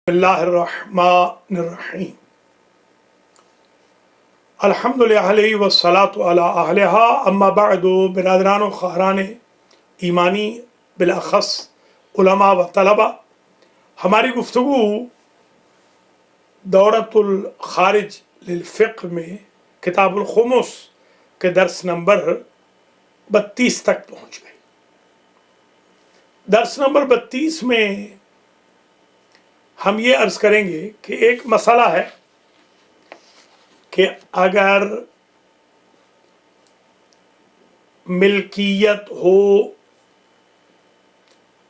اللہ الرحمن الرحیم الحمدللہ والصلاة علی اہلہا اما بعد برادران و خواہران ایمانی بالاخص علماء و طلبہ، ہماری گفتگو دورۃ الخارج للفقہ میں کتاب الخمس کے درس نمبر 32 تک پہنچ گئی۔ درس نمبر 32 میں ہم یہ عرض کریں گے کہ ایک مسئلہ ہے کہ اگر ملکیت ہو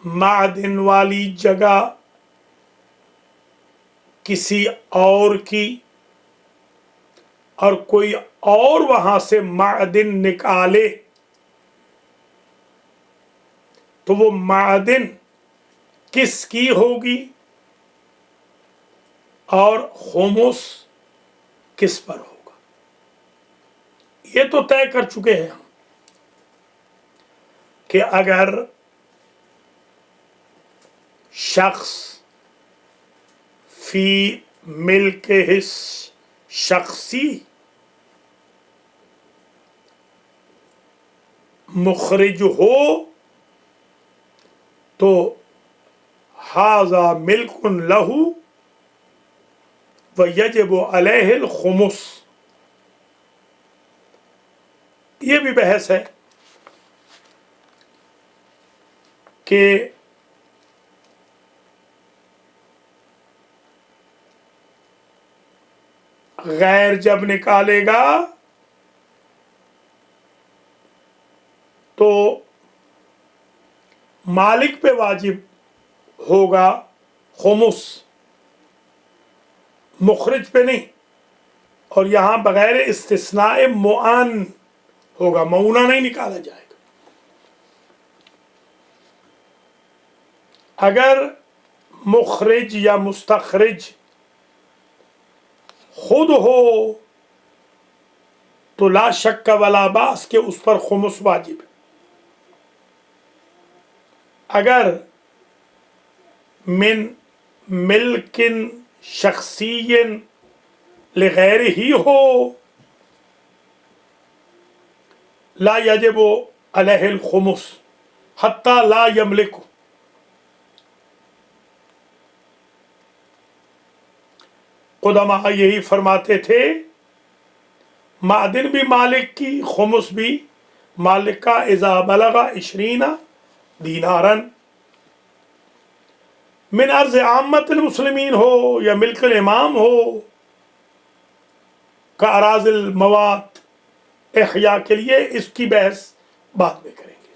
معدن والی جگہ کسی اور کی اور کوئی اور وہاں سے معدن نکالے تو وہ معدن کس کی ہوگی اور خمس کس پر ہوگا؟ یہ تو طے کر چکے ہیں ہم کہ اگر شخص فی ملک شخصی مخرج ہو تو ھذا ملک لہ ویجب علیہ الخمس۔ یہ بھی بحث ہے کہ غیر جب نکالے گا تو مالک پہ واجب ہوگا خمس، مخرج پہ نہیں، اور یہاں بغیر استثناء معان ہوگا، معونہ نہیں نکالا جائے گا۔ اگر مخرج یا مستخرج خود ہو تو لا شک ولا باس کہ اس پر خمس واجب ہے۔ اگر من ملک شخصی لغیر ہی ہو لا یجب علیہ الخمس حتی لا یملک۔ قدماء یہی فرماتے تھے معدن بھی مالک کی، خمس بھی مالک کا، اذا بلغ 20 دینارا من ارض عامت المسلمین ہو یا ملک الامام ہو کا اراضی الموات احیاء کے لیے اس کی بحث بعد میں کریں گے۔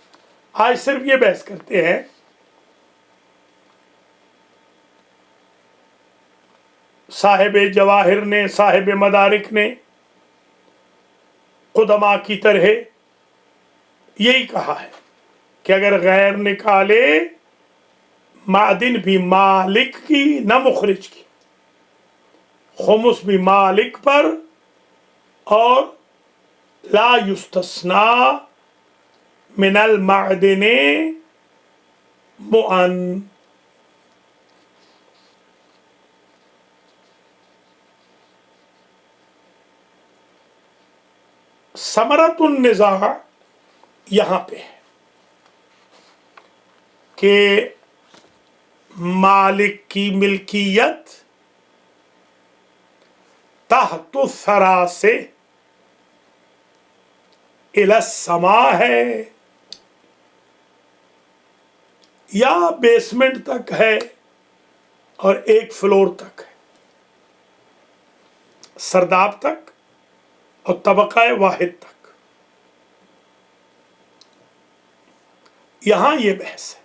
آج صرف یہ بحث کرتے ہیں صاحب جواہر نے، صاحب مدارک نے قدماء کی طرح یہی کہا ہے کہ اگر غیر نکالے معدن بھی مالک کی نہ مخرج کی، خمس بھی مالک پر، اور لا یستثنیٰ من المعدن معن۔ ثمرۃ النزاع یہاں پہ ہے کہ مالک کی ملکیت تحت الثری سے الی السماء ہے یا بیسمنٹ تک ہے اور 1 فلور تک ہے، سرداب تک اور طبقہ واحد تک۔ یہاں یہ بحث ہے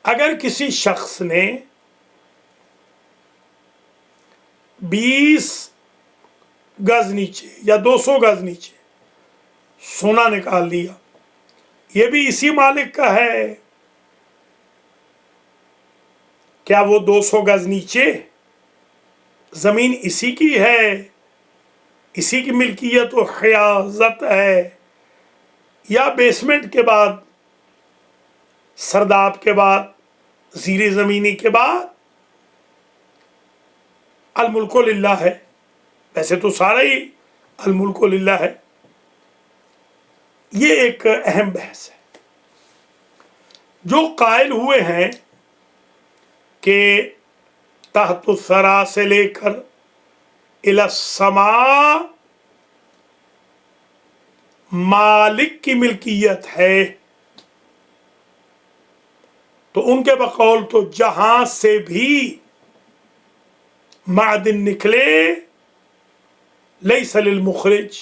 اگر کسی شخص نے 20 گز نیچے یا 200 گز نیچے سونا نکال لیا، یہ بھی اسی مالک کا ہے، کیا وہ 200 گز نیچے زمین اسی کی ہے، اسی کی ملکیت و حیازت ہے، یا بیسمنٹ کے بعد، سرداب کے بعد، زیر زمینی کے بعد الملک للہ ہے، ویسے تو سارا ہی الملک للہ ہے، یہ ایک اہم بحث ہے۔ جو قائل ہوئے ہیں کہ تحت الثری سے لے کر الی السماء مالک کی ملکیت ہے، تو ان کے بقول تو جہاں سے بھی معدن نکلے لیس للمخرج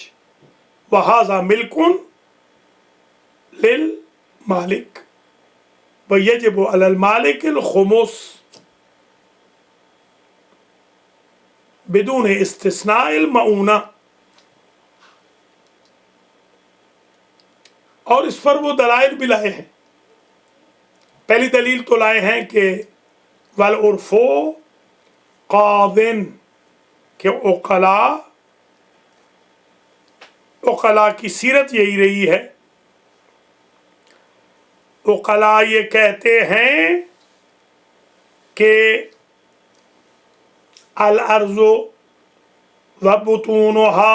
وہذا ملک للمالک ویجب علی المالک الخمس بدون استثناء المعونہ۔ اور اس پر وہ دلائل بھی لائے ہیں۔ پہلی دلیل تو لائے ہیں کہ والعرف قاضٍ، کہ عقلاء کی سیرت یہی رہی ہے، عقلاء یہ کہتے ہیں کہ الارض وبطونها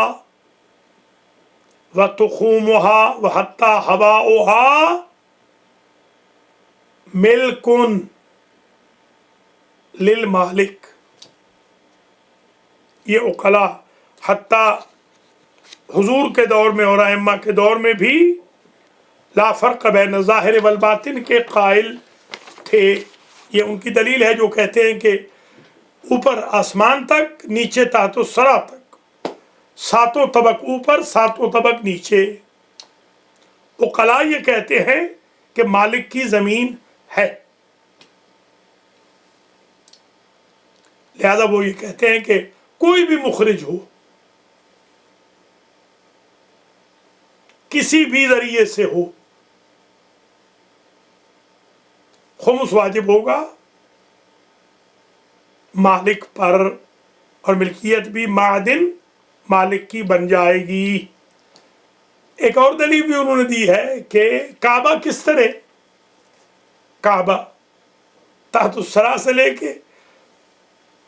وتخومها وحتى هواؤها ملک للمالک۔ یہ عقلاء حتیٰ حضور کے دور میں اور ائمہ کے دور میں بھی لا فرق بین الظاہر والباطن کے قائل تھے۔ یہ ان کی دلیل ہے جو کہتے ہیں کہ اوپر آسمان تک، نیچے تحت الثری تک، ساتوں طبق اوپر ساتوں طبق نیچے۔ عقلاء یہ کہتے ہیں کہ مالک کی زمین ہے، لہذا وہ یہ کہتے ہیں کہ کوئی بھی مخرج ہو، کسی بھی ذریعے سے ہو، خمس واجب ہوگا مالک پر، اور ملکیت بھی معدن مالک کی بن جائے گی۔ ایک اور دلیل بھی انہوں نے دی ہے کہ کعبہ کس طرح، کعبہ تحت الثری سے لے کے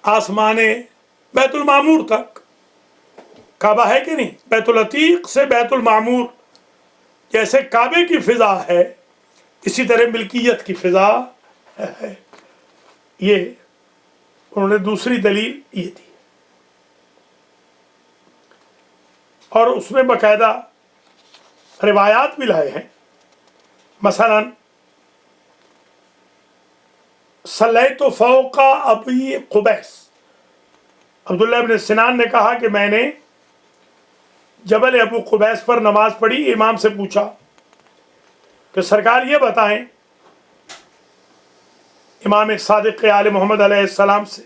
آسمان بیت المعمور تک کعبہ ہے کہ نہیں، بیت العتیق سے بیت المعمور جیسے کعبے کی فضا ہے، اسی طرح ملکیت کی فضا ہے۔ یہ انہوں نے دوسری دلیل یہ دی، اور اس میں باقاعدہ روایات بھی لائے ہیں۔ مثلا صلیت فوق ابی قبیس، عبداللہ ابن سنان نے کہا کہ میں نے جبل ابو قبیس پر نماز پڑھی۔ امام سے پوچھا کہ سرکار یہ بتائیں، امام صادق آل محمد علیہ السلام سے،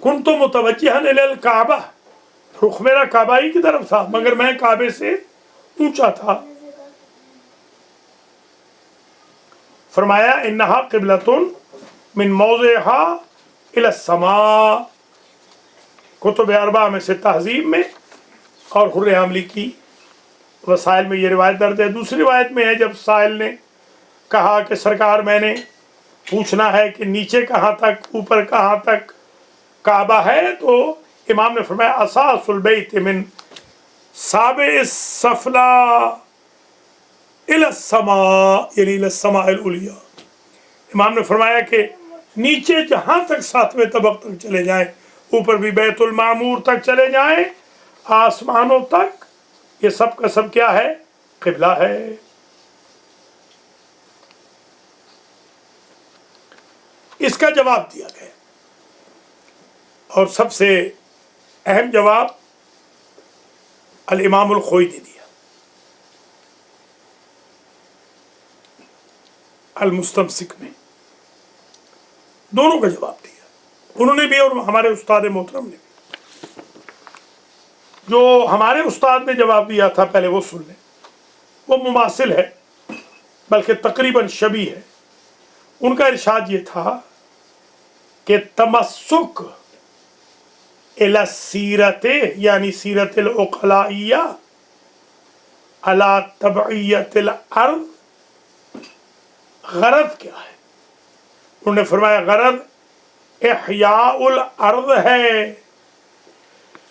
کنت متوجہا الی الکعبہ، رخ میرا کعبہ ہی کی طرف تھا مگر میں کعبے سے اونچا تھا۔ فرمایا انہا قبلۃ من موضعها الی السماء، کتب اربعہ میں سے تہذیب میں اور حر حملی کی وسائل میں یہ روایت درج ہے۔ دوسری روایت میں ہے جب سائل نے کہا کہ سرکار میں نے پوچھنا ہے کہ نیچے کہاں تک اوپر کہاں تک کعبہ ہے، تو امام نے فرمایا اساس البیت من سابع السفلا الی السماء، یعنی الی السماء العلیٰ۔ امام نے فرمایا کہ نیچے جہاں تک ساتویں طبق تک چلے جائیں، اوپر بھی بیت المعمور تک چلے جائیں، آسمانوں تک، یہ سب کا سب کیا ہے، قبلہ ہے۔ اس کا جواب دیا گیا، اور سب سے اہم جواب الامام الخوئی نے دیا، المستمسک میں، دونوں کا جواب دیا انہوں نے بھی اور ہمارے استاد محترم نے بھی۔ جو ہمارے استاد نے جواب دیا تھا پہلے وہ سن لیں، وہ مماثل ہے بلکہ تقریباً شبیہ ہے۔ ان کا ارشاد یہ تھا کہ تمسک الی السیرت، یعنی سیرت العقلائیہ علی تبعیت الارض، غرض کیا ہے؟ انہوں نے فرمایا غرض احیاء الارض ہے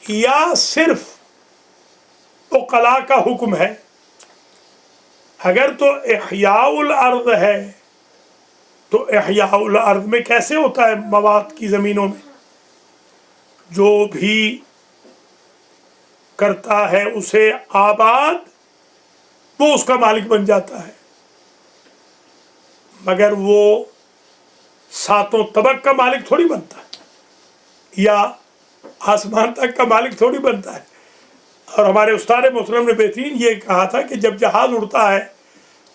یا صرف عقلاء کا حکم ہے؟ اگر تو احیاء الارض ہے تو احیاء الارض میں کیسے ہوتا ہے؟ مواد کی زمینوں میں جو بھی کرتا ہے اسے آباد، وہ اس کا مالک بن جاتا ہے، مگر وہ ساتوں طبق کا مالک تھوڑی بنتا ہے یا آسمان تک کا مالک تھوڑی بنتا ہے۔ اور ہمارے استاد محترم نے بہترین یہ کہا تھا کہ جب جہاز اڑتا ہے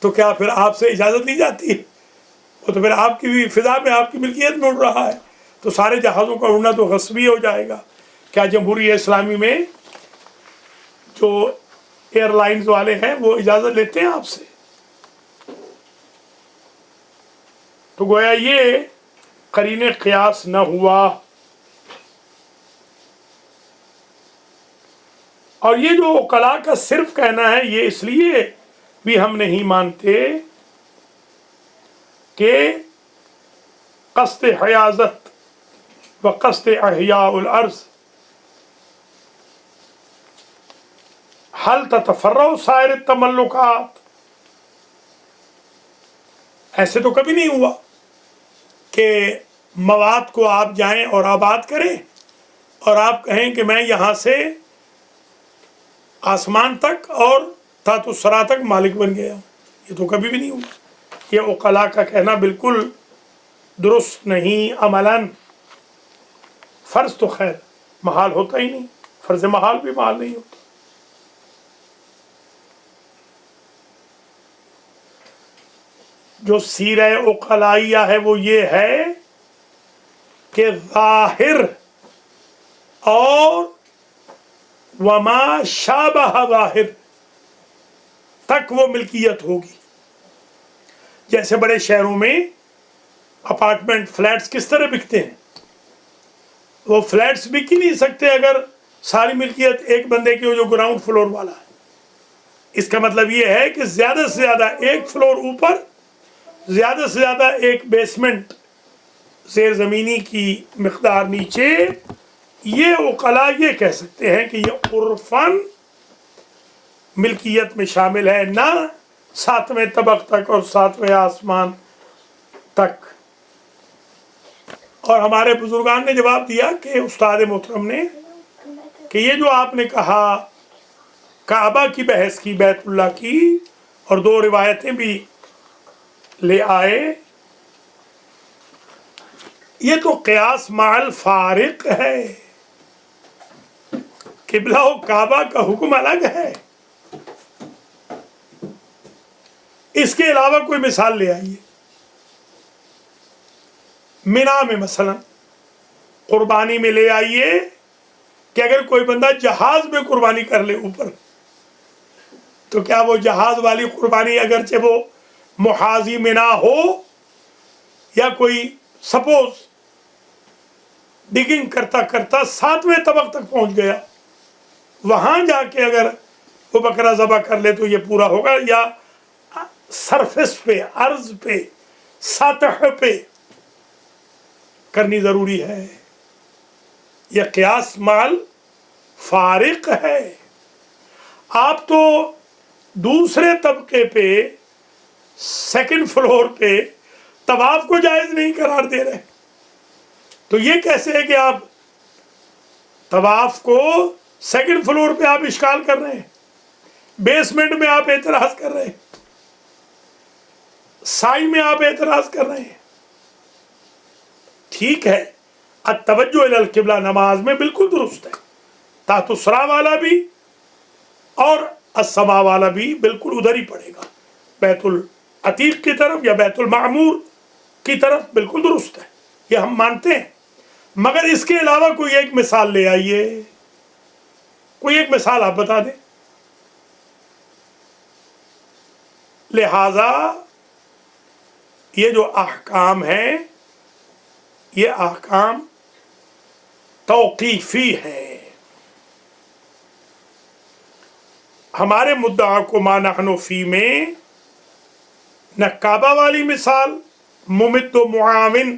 تو کیا پھر آپ سے اجازت لی جاتی ہے؟ وہ تو پھر آپ کی بھی فضا میں آپ کی ملکیت میں اڑ رہا ہے، تو سارے جہازوں کا اڑنا تو غصبی ہو جائے گا۔ کیا جمہوریہ اسلامی میں جو ایئر لائنز والے ہیں وہ اجازت لیتے ہیں آپ سے؟ تو گویا یہ قرین قیاس نہ ہوا۔ اور یہ جو عقلاء کا صرف کہنا ہے، یہ اس لیے بھی ہم نہیں مانتے کہ قصد حیازت و قصد احیاء الارض حل تتفرع سائر التملکات، ایسے تو کبھی نہیں ہوا کہ مواد کو آپ جائیں اور آباد کریں اور آپ کہیں کہ میں یہاں سے آسمان تک اور تحت الثری تک مالک بن گیا ہوں، یہ تو کبھی بھی نہیں ہوا۔ یہ عقلاء کا کہنا بالکل درست نہیں عملاً۔ فرض تو خیر محال ہوتا ہی نہیں، فرض محال بھی محال نہیں ہوتا۔ جو سیرہ عقلائیہ ہے وہ یہ ہے کہ ظاہر اور وما شابہ ظاہر تک وہ ملکیت ہوگی۔ جیسے بڑے شہروں میں اپارٹمنٹ فلیٹس کس طرح بکتے ہیں، وہ فلیٹس بک ہی نہیں سکتے اگر ساری ملکیت ایک بندے کی ہو جو گراؤنڈ فلور والا ہے۔ اس کا مطلب یہ ہے کہ زیادہ سے زیادہ ایک فلور اوپر، زیادہ سے زیادہ ایک بیسمنٹ زیر زمینی کی مقدار نیچے۔ یہ عقلاء یہ کہہ سکتے ہیں کہ یہ عرفاً ملکیت میں شامل ہے، نہ ساتویں طبق تک اور ساتویں آسمان تک۔ اور ہمارے بزرگان نے جواب دیا کہ استاد محترم نے کہ یہ جو آپ نے کہا کعبہ کی بحث کی، بیت اللہ کی، اور دو روایتیں بھی لے آئے، یہ تو قیاس مع الفارق ہے۔ قبلہ و کعبہ کا حکم الگ ہے، اس کے علاوہ کوئی مثال لے آئیے۔ مینا میں مثلا قربانی میں لے آئیے کہ اگر کوئی بندہ جہاز میں قربانی کر لے اوپر، تو کیا وہ جہاز والی قربانی اگرچہ وہ محاذی مینا ہو یا کوئی سپوز ڈگنگ کرتا کرتا ساتویں طبق تک پہنچ گیا، وہاں جا کے اگر وہ بکرا ذبح کر لے تو یہ پورا ہوگا، یا سرفس پہ، عرض پہ، سطح پہ کرنی ضروری ہے؟ یہ قیاس مال فارق ہے۔ آپ تو دوسرے طبقے پہ، سیکنڈ فلور پہ طواف کو جائز نہیں قرار دے رہے، تو یہ کیسے ہے کہ آپ طواف کو سیکنڈ فلور پہ آپ اشکال کر رہے ہیں، بیسمنٹ میں آپ اعتراض کر رہے ہیں، سائی میں آپ اعتراض کر رہے ہیں؟ ٹھیک ہے، التوجہ الی القبلہ نماز میں بالکل درست ہے، تحت الثری والا بھی اور السما والا بھی بالکل ادھر ہی پڑے گا، بیت العتیق کی طرف یا بیت المعمور کی طرف، بالکل درست ہے، یہ ہم مانتے ہیں۔ مگر اس کے علاوہ کوئی ایک مثال لے آئیے، کوئی ایک مثال آپ بتا دیں۔ لہذا یہ جو احکام ہیں یہ احکام توقیفی ہے۔ ہمارے مدعا کو ما نحن فی میں نہ کعبہ والی مثال ممد و معاون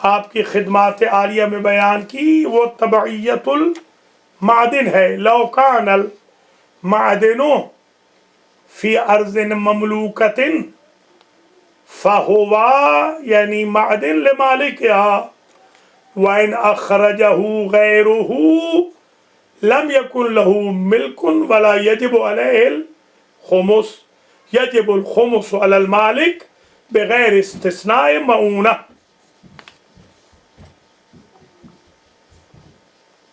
آپ کی خدمات عالیہ میں بیان کی وہ تبعیت المعدن ہے. لو کان المعدن فی ارض مملوکۃ فہو یعنی معدن لمالکها وَإِنْ أَخْرَجَهُ غَيْرُهُ لَمْ يَكُنْ لَهُ مِلْكٌ وَلَا يَجِبُ عَلَيْهِ الْخُمُسُ يَجِبُ الْخُمُسُ عَلَى الْمَالِكِ بِغَيْرِ اسْتِثْنَاءٍ مَعُونَةٍ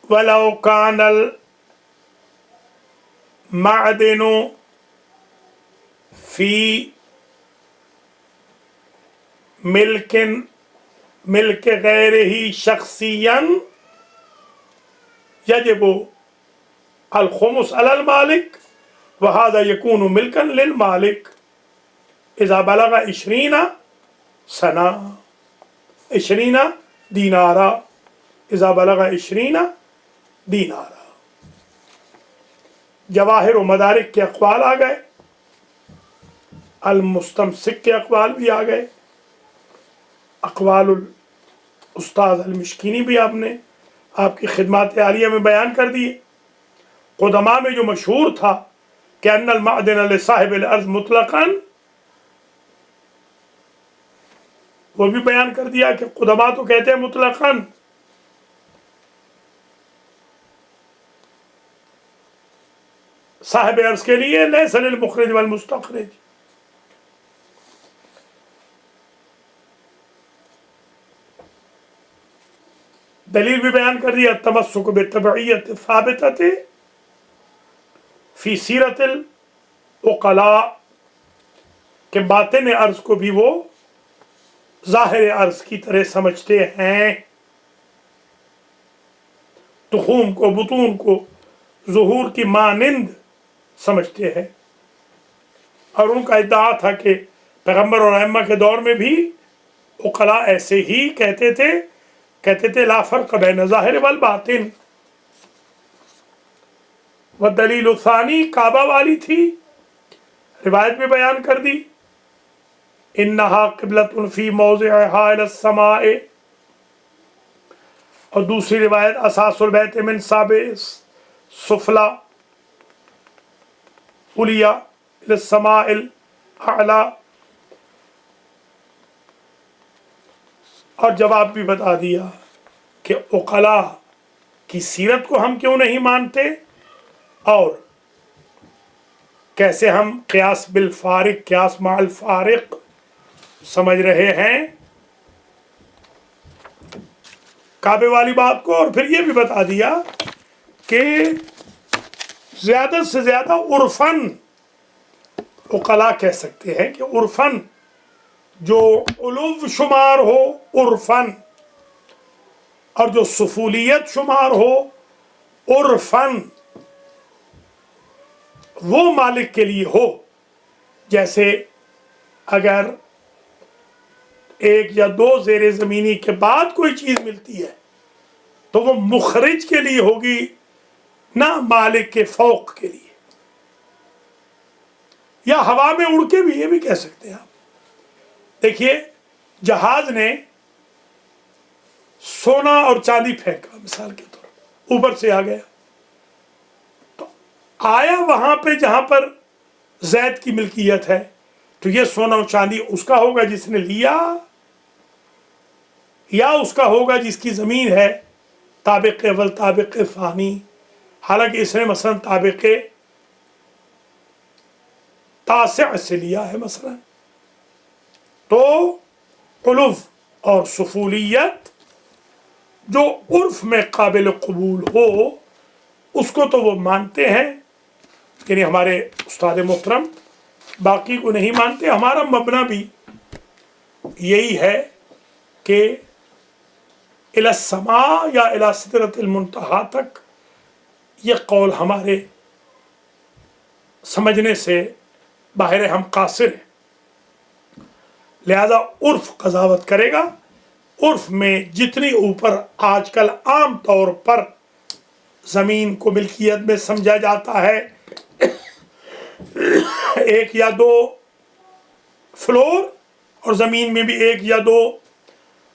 وَلَوْ كَانَ الْمَعْدِنُ فِي ملک غیرہ شخصیاً یجب الخمس علی المالک وہذا یکون ملکا للمالک اذا بلغ 20 سنہ 20 دینارا اذا بلغ 20 دینارا. جواہر و مدارک کے اقوال آ گئے، المستمسک کے اقوال بھی آ گئے، اقوال استاد المشکینی بھی آپ نے آپ کی خدمات عالیہ میں بیان کر دیے. قدماء میں جو مشہور تھا کہ ان المعدن لصاحب الارض مطلقاً، وہ بھی بیان کر دیا کہ قدماء تو کہتے ہیں مطلقاً، صاحب عرض کے لیے لیس للمخرج والمستخرج. دلیل بھی بیان کر دیا التمسک بالتبعیت الثابتۃ فی سیرت العقلاء کہ باطن عرض کو بھی وہ ظاہر عرض کی طرح سمجھتے ہیں، تخوم کو بطون کو ظہور کی مانند سمجھتے ہیں. اور ان کا ادعا تھا کہ پیغمبر اور ائمہ کے دور میں بھی عقلاء ایسے ہی کہتے تھے لا فرق بین ظاہر والباطن. والدلیل الثانی کعبہ والی تھی، روایت میں بیان کر دی انہا قبلۃ فی موضعہا الی السماء، اور دوسری روایت اساس البیت من سابع سفلا علیا الی السماء الاعلی. اور جواب بھی بتا دیا کہ عقلاء کی سیرت کو ہم کیوں نہیں مانتے اور کیسے ہم قیاس بالفارق، قیاس مع الفارق سمجھ رہے ہیں کعبے والی بات کو. اور پھر یہ بھی بتا دیا کہ زیادہ سے زیادہ عرفاً عقلاء کہہ سکتے ہیں کہ عرفاً جو علو شمار ہو عرفاً اور جو سفولیت شمار ہو عرفاً وہ مالک کے لیے ہو. جیسے اگر ایک یا دو زیر زمینی کے بعد کوئی چیز ملتی ہے تو وہ مخرج کے لیے ہوگی نہ مالک کے فوق کے لیے. یا ہوا میں اڑ کے بھی یہ بھی کہہ سکتے ہیں آپ. دیکھیے جہاز نے سونا اور چاندی پھینکا مثال کے طور پر، اوپر سے آ گیا تو آیا وہاں پہ جہاں پر زید کی ملکیت ہے، تو یہ سونا اور چاندی اس کا ہوگا جس نے لیا، یا اس کا ہوگا جس کی زمین ہے طابق اول طابق ثانی، حالانکہ اس نے مثلا طابق تاسع سے لیا ہے مثلا. تو علو اور سفولیت جو عرف میں قابل قبول ہو اس کو تو وہ مانتے ہیں، یعنی ہمارے استاد محترم، باقی کو نہیں مانتے. ہمارا مبنا بھی یہی ہے کہ الی السماء یا الی سدرۃ المنتہا تک یہ قول ہمارے سمجھنے سے باہر ہم قاصر ہیں، لہذا عرف قضاوت کرے گا. عرف میں جتنی اوپر آج کل عام طور پر زمین کو ملکیت میں سمجھا جاتا ہے 1 یا 2 فلور، اور زمین میں بھی 1 یا 2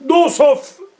200